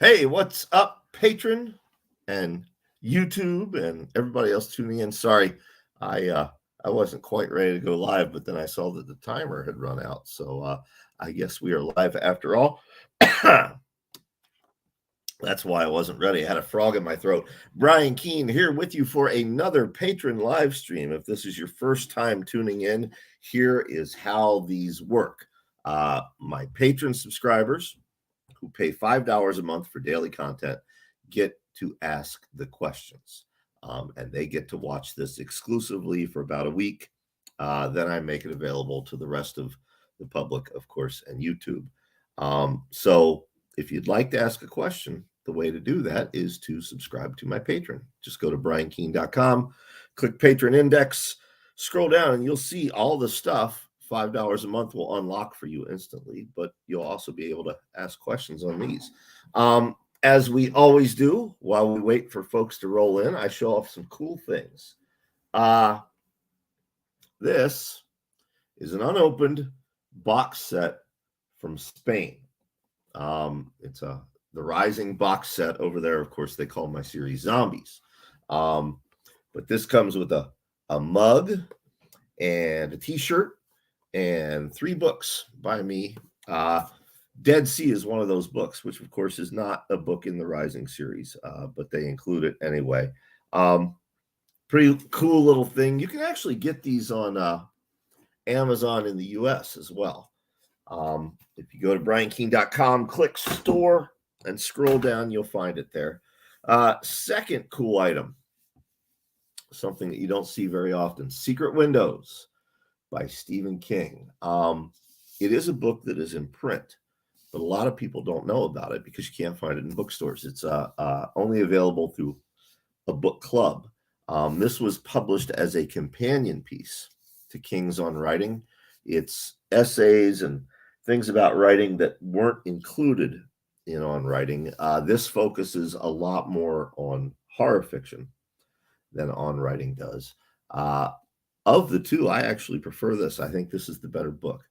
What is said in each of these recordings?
Hey, what's up, patron and YouTube and everybody else tuning in? Sorry, I wasn't quite ready to go live, but then I saw that the timer had run out. So I guess we are live after all. That's why I wasn't ready. I had a frog in my throat. Brian Keene here with you for another patron live stream. If this is your first time tuning in, here is how these work. My patron subscribers who pay $5 a month for daily content get to ask the questions. And they get to watch this exclusively for about a week. Then I make it available to the rest of the public, of course, and YouTube. So if you'd like to ask a question, the way to do that is to subscribe to my Patreon. Just go to briankeene.com, click Patron Index, scroll down, and you'll see all the stuff $5 a month will unlock for you instantly, but you'll also be able to ask questions on these. As we always do, while we wait for folks to roll in, I show off some cool things. This is an unopened box set from Spain. It's the Rising box set over there. Of course, they call my series Zombies. But this comes with a mug and a t-shirt and 3 books by me. Dead Sea is one of those books, which of course is not a book in the Rising series, but they include it anyway. Pretty cool little thing. You can actually get these on Amazon in the US as well. If you go to briankeene.com, click store and scroll down, you'll find it there. Second cool item, something that you don't see very often, Secret Windows by Stephen King. It is a book that is in print, but a lot of people don't know about it because you can't find it in bookstores. It's only available through a book club. This was published as a companion piece to King's on Writing. It's essays and things about writing that weren't included in On Writing. This focuses a lot more on horror fiction than On Writing does. Of the two, I actually prefer this. I think this is the better book.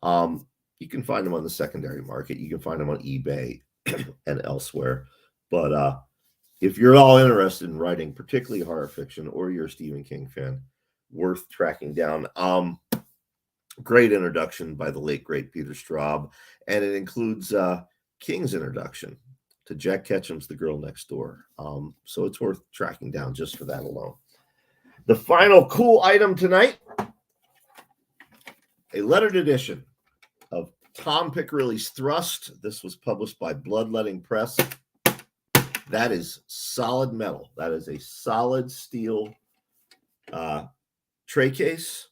You can find them on the secondary market. You can find them on eBay and elsewhere. But if you're all interested in writing, particularly horror fiction, or you're a Stephen King fan, worth tracking down. Great introduction by the late, great Peter Straub. And it includes King's introduction to Jack Ketchum's The Girl Next Door. So it's worth tracking down just for that alone. The final cool item tonight, a lettered edition of Tom Piccirilli's Thrust. This was published by Bloodletting Press. That is solid metal. That is a solid steel tray case.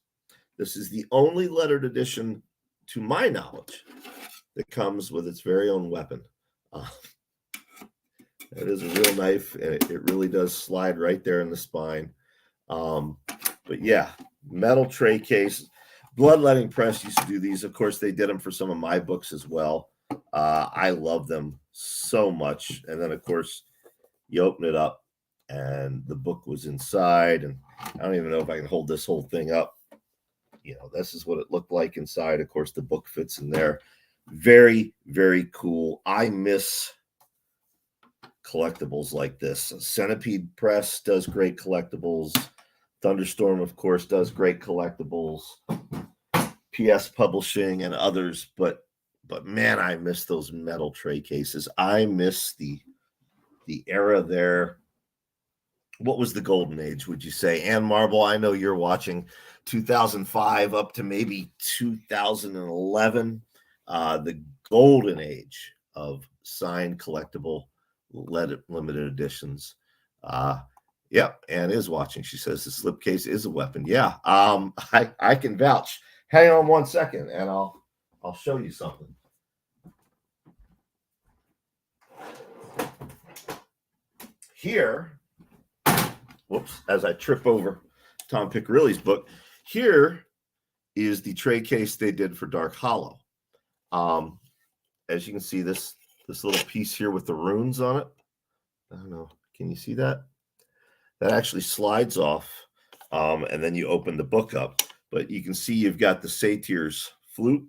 This is the only lettered edition, to my knowledge, that comes with its very own weapon. It is a real knife, and it really does slide right there in the spine. But yeah, metal tray case. Bloodletting Press used to do these. Of course, they did them for some of my books as well. I love them so much. And then, of course, you open it up, and the book was inside. And I don't even know if I can hold this whole thing up. You know, this is what it looked like inside. Of course, the book fits in there. Very, very cool. I miss collectibles like this. Centipede Press does great collectibles. Thunderstorm, of course, does great collectibles. PS Publishing and others, but man, I miss those metal tray cases. I miss the era there. What was the golden age, would you say? Ann Marble, I know you're watching 2005 up to maybe 2011. The golden age of signed collectible limited editions. Yeah, Anne is watching. She says the slipcase is a weapon. Yeah, I can vouch. Hang on one second, and I'll show you something. Here, whoops, as I trip over Tom Piccirilli's book, here is the tray case they did for Dark Hollow. As you can see, this little piece here with the runes on it. I don't know. Can you see that? That actually slides off, and then you open the book up. But you can see you've got the satyr's flute,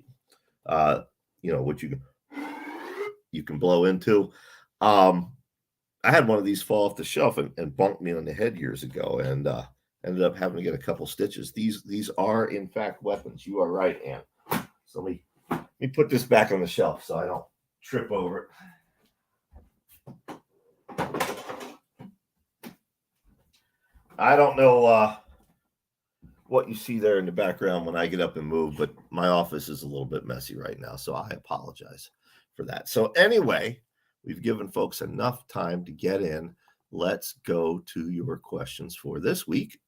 which you can blow into. I had one of these fall off the shelf and bonked me on the head years ago, and ended up having to get a couple stitches. These are in fact weapons. You are right, Ann. So let me put this back on the shelf so I don't trip over it. I don't know what you see there in the background when I get up and move, but my office is a little bit messy right now, so I apologize for that. So anyway, we've given folks enough time to get in. Let's go to your questions for this week.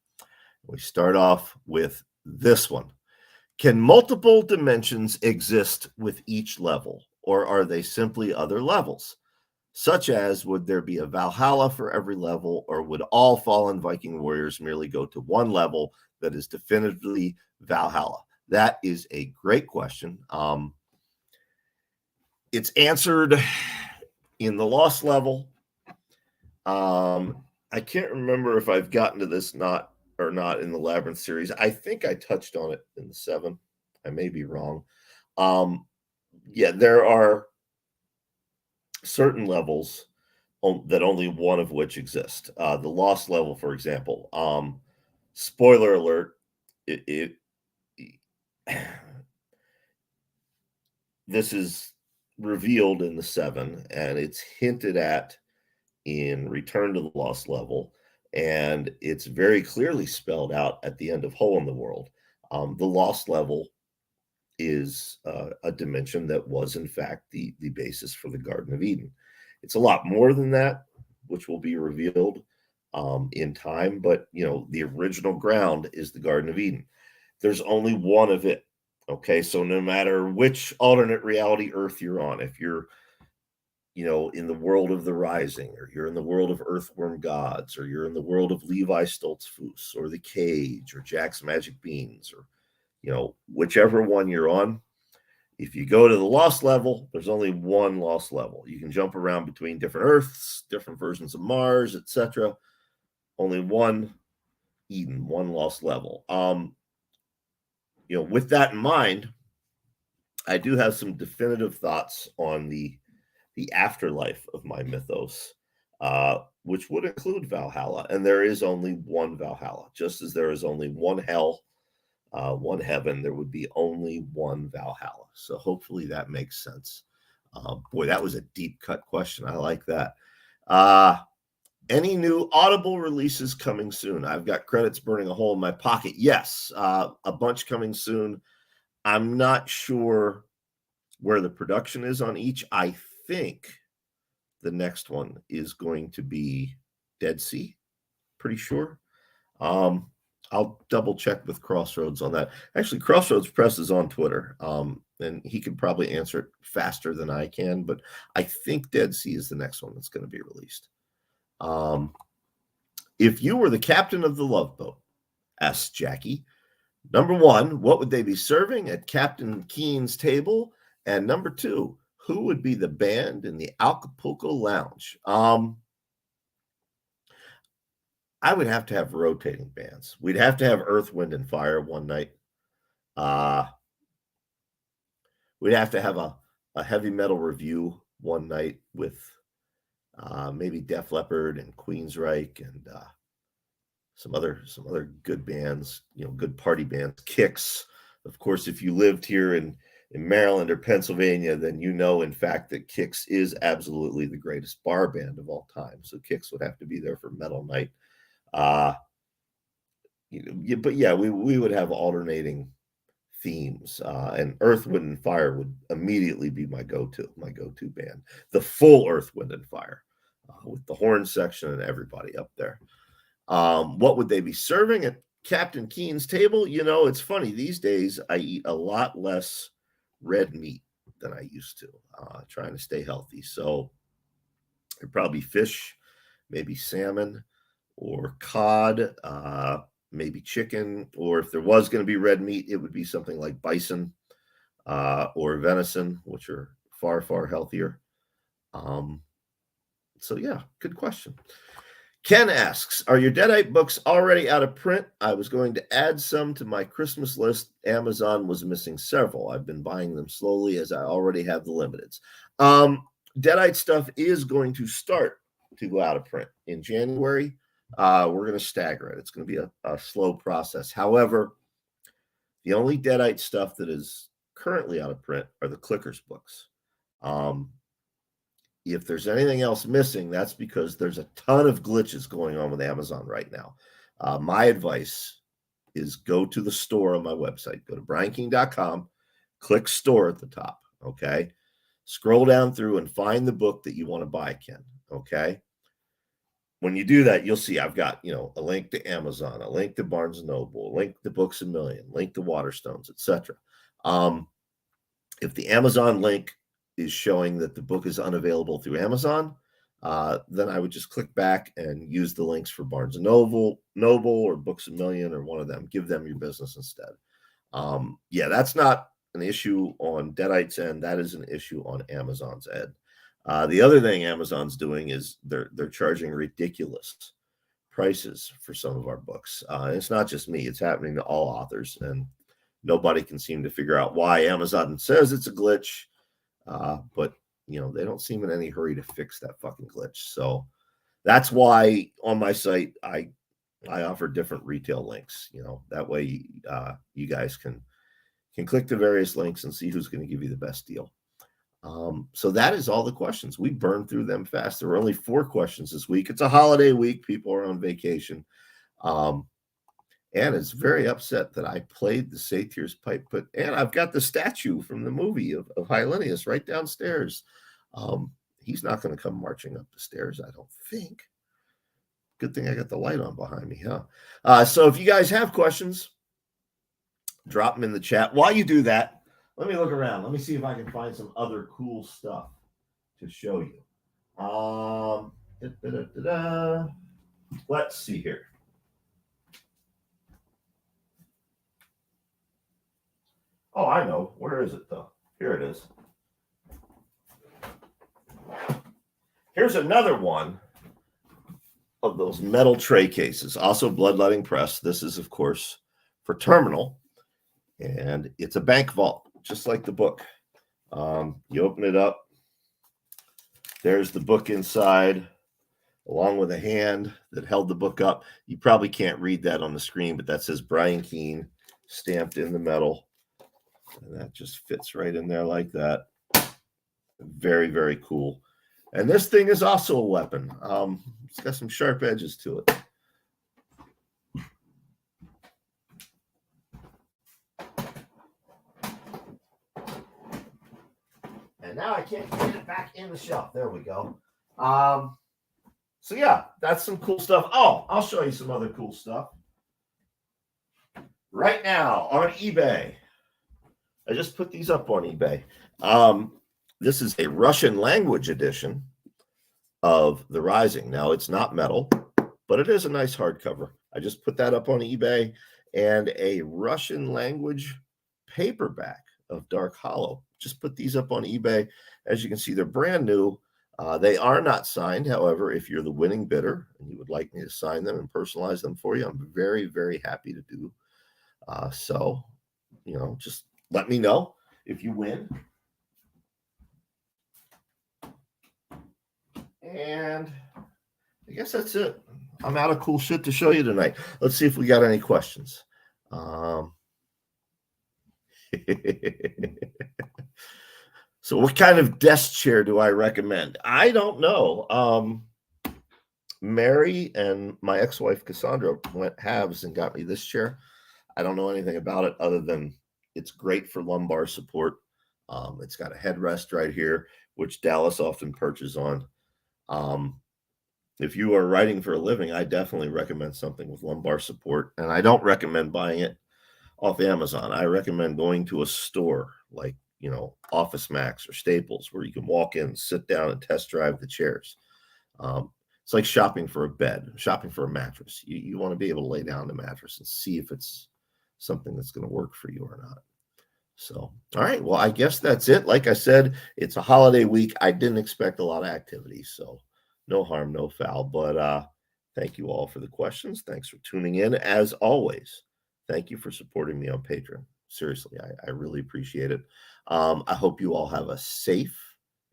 We start off with this one. Can multiple dimensions exist with each level, or are they simply other levels? Such as, would there be a Valhalla for every level, or would all fallen Viking warriors merely go to one level that is definitively Valhalla? That is a great question. It's answered in the Lost level. I can't remember if I've gotten to this not in the Labyrinth series. I think I touched on it in the 7. I may be wrong. Yeah, there are certain levels that only one of which exist. The Lost level, for example. Spoiler alert, this is revealed in the 7, and it's hinted at in Return to the Lost level, and it's very clearly spelled out at the end of Hole in the World. The Lost level is a dimension that was in fact the basis for the Garden of Eden. It's a lot more than that, which will be revealed in time, but the original ground is the Garden of Eden. There's only one of it. Okay, so no matter which alternate reality Earth you're on, if you're in the world of the Rising, or you're in the world of Earthworm Gods, or you're in the world of Levi Stoltzfus, or the Cage, or Jack's Magic Beans, or whichever one you're on, if you go to the Lost level, there's only one Lost level. You can jump around between different Earths, different versions of Mars, etc. Only one Eden, one Lost level. With that in mind, I do have some definitive thoughts on the afterlife of my mythos, which would include Valhalla. And there is only one Valhalla, just as there is only one hell, one heaven. There would be only one Valhalla. So hopefully that makes sense. Boy, that was a deep cut question. I like that. Any new Audible releases coming soon? I've got credits burning a hole in my pocket. Yes, a bunch coming soon. I'm not sure where the production is on each. I think the next one is going to be Dead Sea. Pretty sure. I'll double check with Crossroads on that. Actually, Crossroads Press is on Twitter, and he could probably answer it faster than I can, but I think Dead Sea is the next one that's going to be released. If you were the captain of the Love Boat, asks Jackie, number 1, what would they be serving at Captain Keen's table? And number 2, who would be the band in the Acapulco Lounge? I would have to have rotating bands. We'd have to have Earth, Wind, and Fire one night. We'd have to have a heavy metal review one night with maybe Def Leppard and Queensryche and some other good bands, good party bands. Kix, of course. If you lived here in Maryland or Pennsylvania, then in fact that Kix is absolutely the greatest bar band of all time. So Kix would have to be there for metal night. But yeah, we would have alternating themes, and Earth, Wind, and Fire would immediately be my go-to band. The full Earth, Wind, and Fire, with the horn section and everybody up there. What would they be serving at Captain Keen's table? It's funny, these days I eat a lot less red meat than I used to, trying to stay healthy. So it'd probably fish, maybe salmon or cod, maybe chicken, or if there was going to be red meat, it would be something like bison or venison, which are far, far healthier. So yeah, good question. Ken asks, are your Deadite books already out of print? I was going to add some to my Christmas list. Amazon was missing several. I've been buying them slowly as I already have the limiteds. Deadite stuff is going to start to go out of print in January. We're going to stagger it. It's going to be a slow process. However, the only Deadite stuff that is currently out of print are the Clickers books. If there's anything else missing, that's because there's a ton of glitches going on with Amazon right now. My advice is go to the store on my website. Go to brianking.com, click store at the top, okay? Scroll down through and find the book that you want to buy, Ken, okay? When you do that, you'll see I've got, a link to Amazon, a link to Barnes & Noble, a link to Books A Million, link to Waterstones, etc. If the Amazon link is showing that the book is unavailable through Amazon, then I would just click back and use the links for Barnes & Noble or Books A Million or one of them. Give them your business instead. Yeah, that's not an issue on Deadite's end. That is an issue on Amazon's end. The other thing Amazon's doing is they're charging ridiculous prices for some of our books. It's not just me. It's happening to all authors, and nobody can seem to figure out why. Amazon says it's a glitch, but they don't seem in any hurry to fix that fucking glitch. So that's why on my site I offer different retail links. That way you guys can click the various links and see who's going to give you the best deal. So that is all the questions. We burned through them fast. There were only 4 questions this week. It's a holiday week. People are on vacation. And it's very upset that I played the Satyr's pipe, and I've got the statue from the movie of Hylenius right downstairs. He's not going to come marching up the stairs, I don't think. Good thing I got the light on behind me, huh? So if you guys have questions, drop them in the chat. While you do that, let me look around. Let me see if I can find some other cool stuff to show you. Let's see here. Oh, I know. Where is it, though? Here it is. Here's another one of those metal tray cases, also bloodletting press. This is, of course, for Terminal, and it's a bank vault, just like the book. You open it up. There's the book inside, along with a hand that held the book up. You probably can't read that on the screen, but that says Brian Keene stamped in the metal. And that just fits right in there like that. Very, very cool. And this thing is also a weapon. It's got some sharp edges to it. And now I can't get it back in the shelf. There we go. So yeah, that's some cool stuff. Oh, I'll show you some other cool stuff. Right now on eBay. I just put these up on eBay. This is a Russian language edition of The Rising. Now, it's not metal, but it is a nice hardcover. I just put that up on eBay, and a Russian language paperback of Dark Hollow. Just put these up on eBay. As you can see, they're brand new. They are not signed. However, if you're the winning bidder and you would like me to sign them and personalize them for you, I'm very, very happy to do. So, just let me know if you win. And I guess that's it. I'm out of cool shit to show you tonight. Let's see if we got any questions. So what kind of desk chair do I recommend? I don't know. Mary and my ex-wife Cassandra went halves and got me this chair. I don't know anything about it other than it's great for lumbar support. It's got a headrest right here, which Dallas often perches on. If you are writing for a living, I definitely recommend something with lumbar support. And I don't recommend buying it off Amazon. I recommend going to a store like, Office Max or Staples, where you can walk in, sit down, and test drive the chairs. It's like shopping for a bed, shopping for a mattress. You want to be able to lay down the mattress and see if it's something that's going to work for you or not. So, all right. Well, I guess that's it. Like I said, it's a holiday week. I didn't expect a lot of activity, so no harm, no foul. But thank you all for the questions. Thanks for tuning in. As always, thank you for supporting me on Patreon. Seriously, I really appreciate it. I hope you all have a safe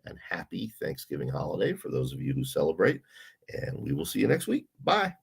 and happy Thanksgiving holiday for those of you who celebrate. And we will see you next week. Bye.